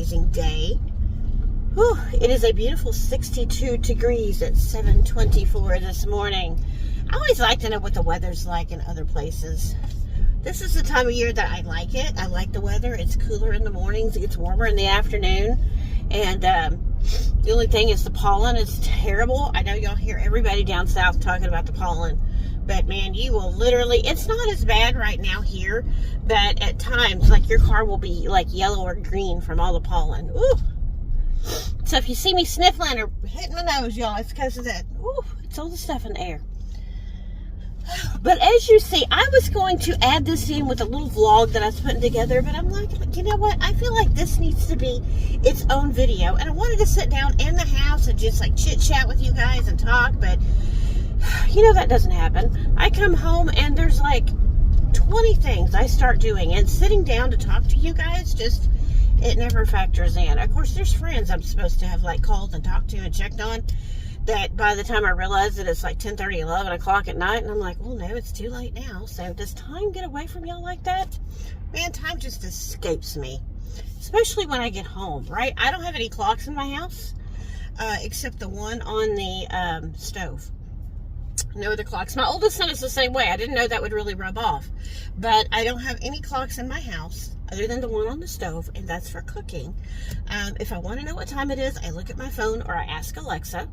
amazing day. Whew, it is a beautiful 62 degrees at 7:24 this morning. I always like to know what the weather's like in other places. This is the time of year that I like it. I like the weather. It's cooler in the mornings. It gets warmer in the afternoon. And the only thing is the pollen is terrible. I know y'all hear everybody down south talking about the pollen. But man, you will literally, it's not as bad right now here, but at times, like, your car will be like yellow or green from all the pollen. Ooh. So if you see me sniffling or hitting my nose, y'all, it's because of that. Ooh, it's all the stuff in the air. But as you see, I was going to add this in with a little vlog that I was putting together, but I'm like, you know what? I feel like this needs to be its own video. And I wanted to sit down in the house and just like chit chat with you guys and talk, but you know, that doesn't happen. I come home and there's like 20 things I start doing, and sitting down to talk to you guys, just, it never factors in. Of course, there's friends I'm supposed to have like called and talked to and checked on, that by the time I realize that it's like 10:30, 11 o'clock at night, and I'm like, well, no, it's too late now. So does time get away from y'all like that? Man, time just escapes me, especially when I get home, right? I don't have any clocks in my house, except the one on the stove. No other clocks. My oldest son is the same way. I didn't know that would really rub off. But I don't have any clocks in my house other than the one on the stove, and that's for cooking. If I want to know what time it is, I look at my phone or I ask Alexa.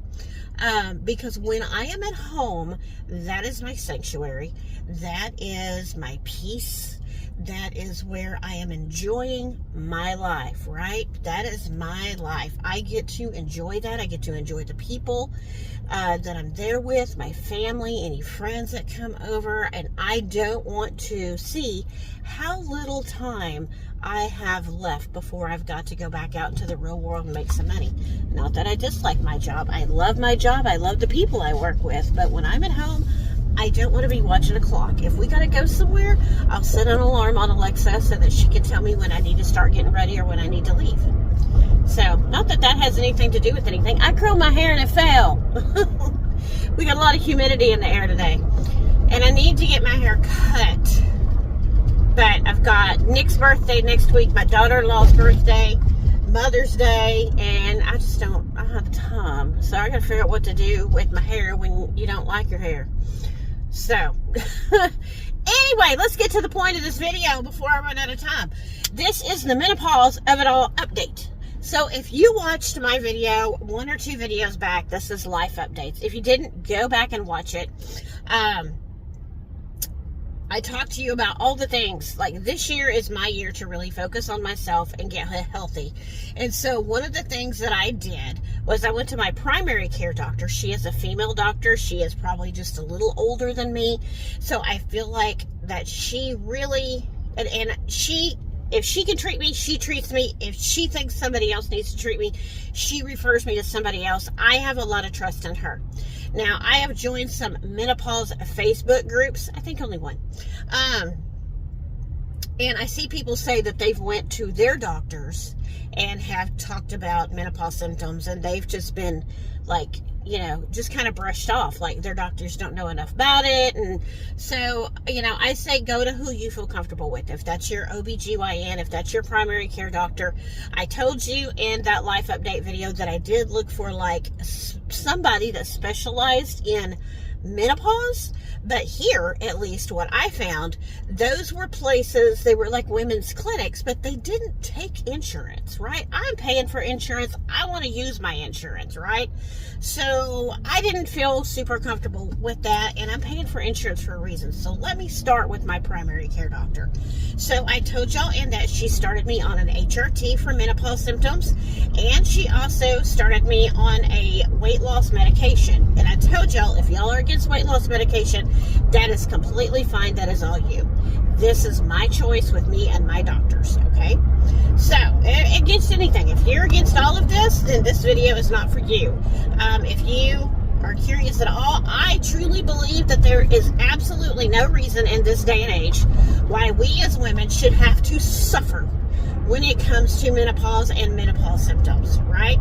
Because when I am at home, that is my sanctuary. That is my peace. That is where I am enjoying my life, right? That is my life. I get to enjoy that. I get to enjoy the people that I'm there with, my family, any friends that come over, and I don't want to see how little time I have left before I've got to go back out into the real world and make some money. Not that I dislike my job. I love my job. I love the people I work with, but when I'm at home, I don't want to be watching a clock. If we got to go somewhere, I'll set an alarm on Alexa so that she can tell me when I need to start getting ready or when I need to leave. So, not that that has anything to do with anything. I curled my hair and it fell. We got a lot of humidity in the air today. And I need to get my hair cut. But I've got Nick's birthday next week, my daughter-in-law's birthday, Mother's Day, and I just don't have time. So I got to figure out what to do with my hair when you don't like your hair. So, anyway, let's get to the point of this video before I run out of time. This is the menopause of it all update. So if you watched my video 1 or 2 videos back, this is life updates. If you didn't, go back and watch it. I talked to you about all the things. Like, this year is my year to really focus on myself and get healthy. And so one of the things that I did was I went to my primary care doctor. She is a female doctor. She is probably just a little older than me. So I feel like that she really, and she, if she can treat me, she treats me. If she thinks somebody else needs to treat me, she refers me to somebody else. I have a lot of trust in her. Now, I have joined some menopause Facebook groups. I think only one. And I see people say that they've went to their doctors and have talked about menopause symptoms, and they've just been like, you know, just kind of brushed off, like their doctors don't know enough about it. And so, you know, I say go to who you feel comfortable with. If that's your OBGYN, if that's your primary care doctor. I told you in that life update video that I did look for like somebody that specialized in menopause. But here, at least what I found, those were places, they were like women's clinics, but they didn't take insurance, right? I'm paying for insurance. I want to use my insurance, right? So I didn't feel super comfortable with that, and I'm paying for insurance for a reason. So let me start with my primary care doctor. So I told y'all in that she started me on an HRT for menopause symptoms, and she also started me on a weight loss medication. And I told y'all, if y'all are against weight loss medication, that is completely fine. That is all you. This is my choice with me and my doctors, okay? So, against anything, if you're against all of this, then this video is not for you. If you are curious at all, I truly believe that there is absolutely no reason in this day and age why we as women should have to suffer when it comes to menopause and menopause symptoms, right?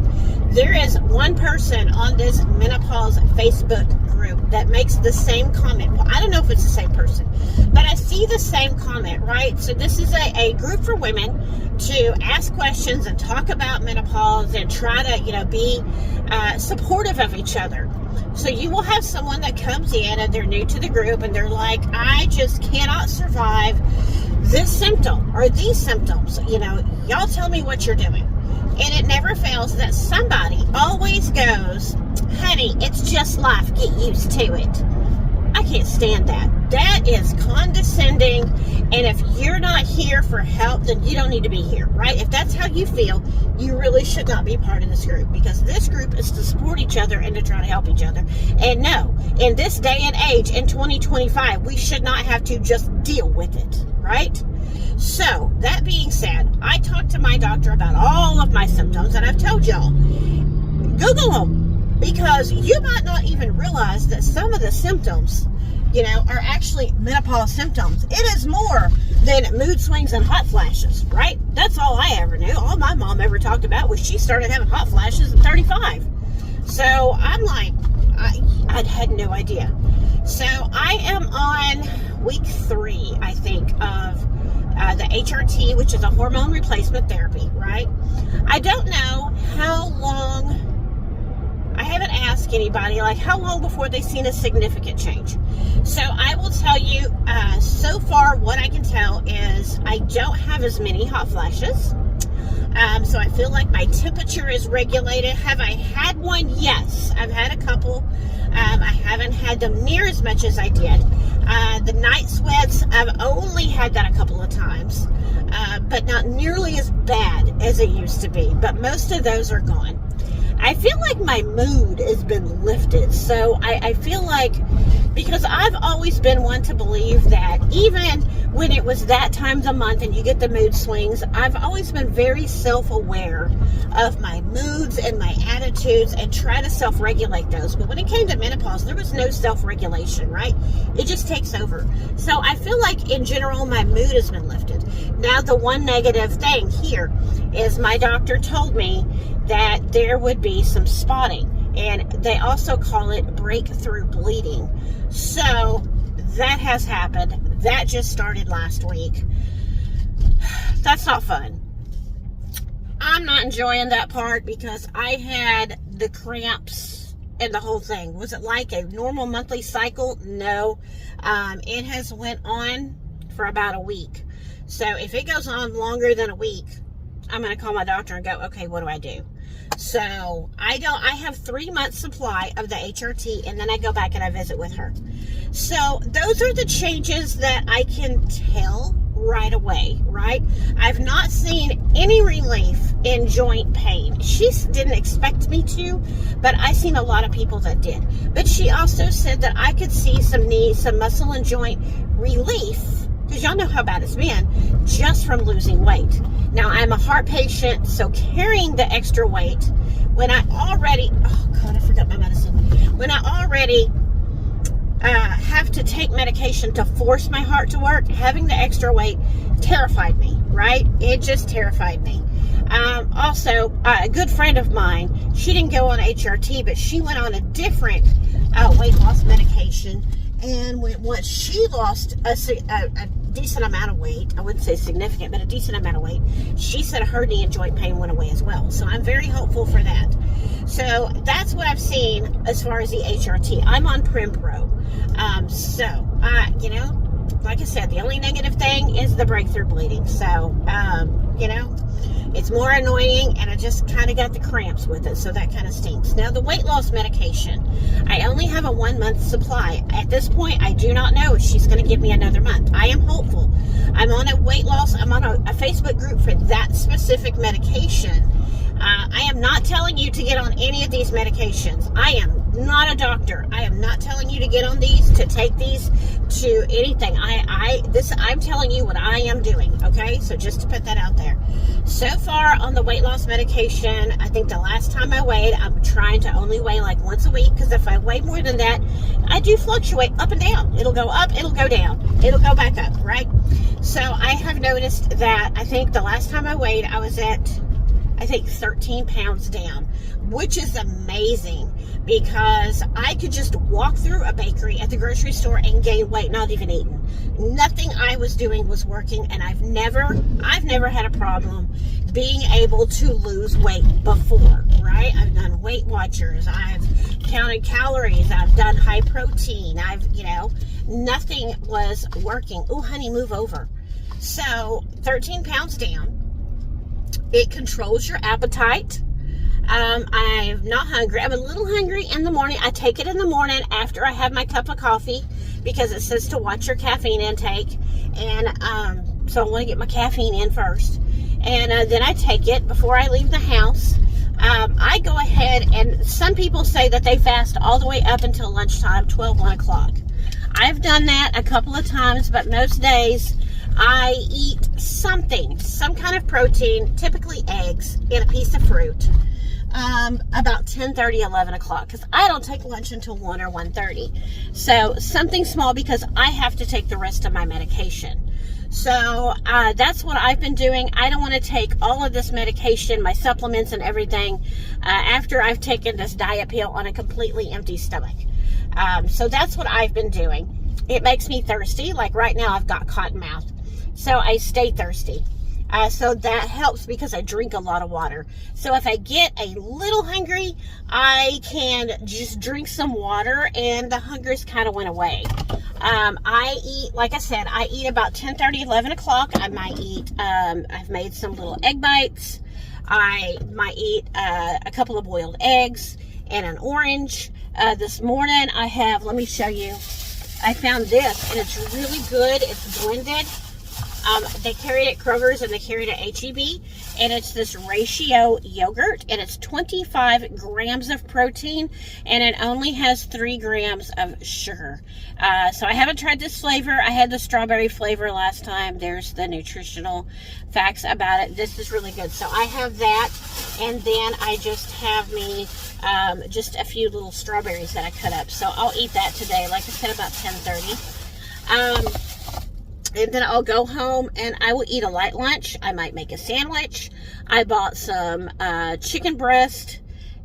There is one person on this menopause Facebook group that makes the same comment. Well, I don't know if it's the same person, but I see the same comment, right? So this is a group for women to ask questions and talk about menopause and try to, be supportive of each other. So you will have someone that comes in and they're new to the group and they're like, I just cannot survive this symptom or these symptoms. Y'all tell me what you're doing. And it never fails that somebody always goes, honey, it's just life. Get used to it. I can't stand that. That is condescending. And if you're not here for help, then you don't need to be here, right? If that's how you feel, you really should not be part of this group, because this group is to support each other and to try to help each other. And no, in this day and age, in 2025, we should not have to just deal with it, right? So, that being said, I talked to my doctor about all of my symptoms, and I've told y'all, Google them, because you might not even realize that some of the symptoms, are actually menopause symptoms. It is more than mood swings and hot flashes, right? That's all I ever knew. All my mom ever talked about was she started having hot flashes at 35. So, I'm like, I had no idea. So, I am on week 3, I think, of the HRT, which is a hormone replacement therapy, right? I don't know how long, I haven't asked anybody, how long before they've seen a significant change. So I will tell you, so far what I can tell is I don't have as many hot flashes. So I feel like my temperature is regulated. Have I had one? Yes. I've had a couple. I haven't had them near as much as I did. The night sweats, I've only had that a couple of times, but not nearly as bad as it used to be. But most of those are gone. I feel like my mood has been lifted. So I feel like, because I've always been one to believe that even when it was that time of the month and you get the mood swings, I've always been very self-aware of my moods and my attitudes and try to self-regulate those. But when it came to menopause, there was no self-regulation, right? It just takes over. So I feel like in general, my mood has been lifted. Now, the one negative thing here is my doctor told me that there would be some spotting, and they also call it breakthrough bleeding. So that has happened. That just started last week. That's not fun. I'm not enjoying that part because I had the cramps and the whole thing. Was it like a normal monthly cycle? No. It has went on for about a week. So if it goes on longer than a week, I'm going to call my doctor and go, okay, what do I do? So I have 3 months supply of the HRT, and then I go back and I visit with her. So those are the changes that I can tell right away, right? I've not seen any relief in joint pain. She didn't expect me to, but I've seen a lot of people that did. But she also said that I could see some muscle and joint relief, because y'all know how bad it's been, just from losing weight. Now, I'm a heart patient, so carrying the extra weight, when I already, oh God, I forgot my medicine. When I already have to take medication to force my heart to work, having the extra weight terrified me, right? It just terrified me. Also, a good friend of mine, she didn't go on HRT, but she went on a different weight loss medication. And once she lost a decent amount of weight, I wouldn't say significant, but a decent amount of weight, she said her knee and joint pain went away as well. So I'm very hopeful for that. So that's what I've seen as far as the HRT. I'm on Perimenopause. Like I said, the only negative thing is the breakthrough bleeding. So, it's more annoying, and I just kind of got the cramps with it, so that kind of stinks. Now, the weight loss medication, I only have a 1 month supply. At this point, I do not know if she's going to give me another month. I am hopeful. I'm on a weight loss, I'm on a Facebook group for that specific medication. I am not telling you to get on any of these medications. I am not a doctor. I am not telling you to get on these, to take these, to anything. I'm telling you what I am doing, okay? So just to put that out there. So far on the weight loss medication, I think the last time I weighed, I'm trying to only weigh like once a week, because if I weigh more than that, I do fluctuate up and down. It'll go up, it'll go down, it'll go back up, right? So I have noticed that I think the last time I weighed, I was at, I think, 13 pounds down, which is amazing, because I could just walk through a bakery at the grocery store and gain weight, not even eating. Nothing I was doing was working, and I've never had a problem being able to lose weight before, right? I've done Weight Watchers, I've counted calories, I've done high protein, nothing was working. Oh, honey, move over. So 13 pounds down. It controls your appetite. I'm not hungry. I'm a little hungry in the morning. I take it in the morning after I have my cup of coffee, because it says to watch your caffeine intake. And so I want to get my caffeine in first. And then I take it before I leave the house. I go ahead, and some people say that they fast all the way up until lunchtime, 1 o'clock. I've done that a couple of times, but most days I eat something, some kind of protein, typically eggs, and a piece of fruit, about 10:30, 11 o'clock, because I don't take lunch until 1 or 1:30. So something small, because I have to take the rest of my medication. So that's what I've been doing. I don't want to take all of this medication, my supplements and everything, after I've taken this diet pill on a completely empty stomach. So that's what I've been doing. It makes me thirsty. Like right now, I've got cotton mouth, so I stay thirsty. So that helps, because I drink a lot of water. So if I get a little hungry, I can just drink some water, and the hunger's kind of went away. I eat, like I said, I eat about 10:30, 11 o'clock. I might eat, I've made some little egg bites. I might eat a couple of boiled eggs and an orange. This morning I have, let me show you, I found this, and it's really good. It's blended. They carry it at Kroger's, and they carry it at H-E-B, and it's this ratio yogurt, and it's 25 grams of protein, and it only has 3 grams of sugar. So I haven't tried this flavor. I had the strawberry flavor last time. There's the nutritional facts about it. This is really good. So I have that, and then I just have me just a few little strawberries that I cut up. So I'll eat that today, like I said, about 10:30. And then I'll go home and I will eat a light lunch. I might make a sandwich. I bought some chicken breast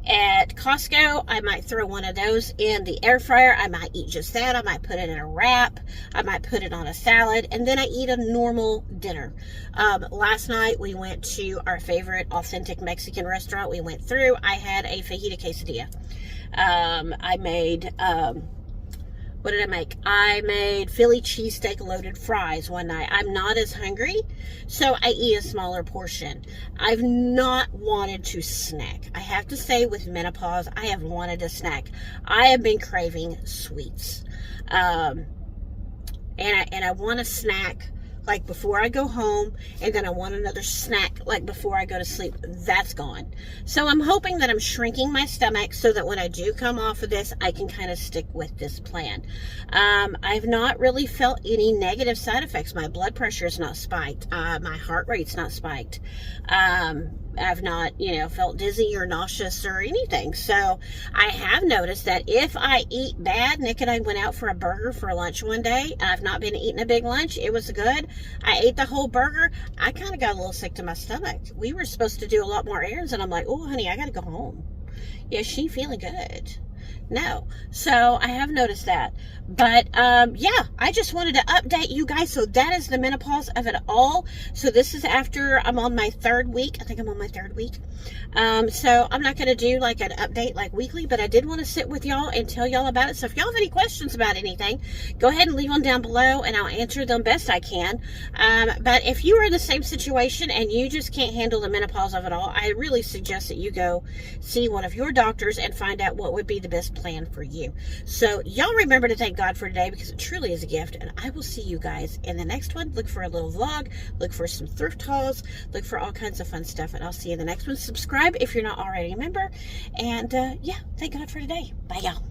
at Costco. I might throw one of those in the air fryer. I might eat just that. I might put it in a wrap. I might put it on a salad. And then I eat a normal dinner. Last night we went to our favorite authentic Mexican restaurant. We went through. I had a fajita quesadilla. I made... what did I make? I made Philly cheesesteak loaded fries one night. I'm not as hungry, so I eat a smaller portion. I've not wanted to snack. I have to say, with menopause, I have wanted a snack. I have been craving sweets. And I want a snack like before I go home, and then I want another snack like before I go to sleep. That's gone. So I'm hoping that I'm shrinking my stomach so that when I do come off of this, I can kind of stick with this plan. I've not really felt any negative side effects. My blood pressure is not spiked. My heart rate's not spiked. I've not, felt dizzy or nauseous or anything. So I have noticed that if I eat bad, Nick and I went out for a burger for lunch one day. I've not been eating a big lunch. It was good. I ate the whole burger. I kind of got a little sick to my stomach. We were supposed to do a lot more errands, and I'm like, oh, honey, I got to go home. Yeah, she feeling good. No. So I have noticed that. But yeah, I just wanted to update you guys. So that is the menopause of it all. So this is after I'm on my 3rd week. I think I'm on my 3rd week. So I'm not going to do like an update like weekly, but I did want to sit with y'all and tell y'all about it. So if y'all have any questions about anything, go ahead and leave them down below and I'll answer them best I can. But if you are in the same situation and you just can't handle the menopause of it all, I really suggest that you go see one of your doctors and find out what would be the this planned for you. So y'all remember to thank God for today, because it truly is a gift. And I will see you guys in the next one. Look for a little vlog, look for some thrift hauls, look for all kinds of fun stuff, and I'll see you in the next one. Subscribe if you're not already a member. And yeah, thank God for today. Bye, y'all.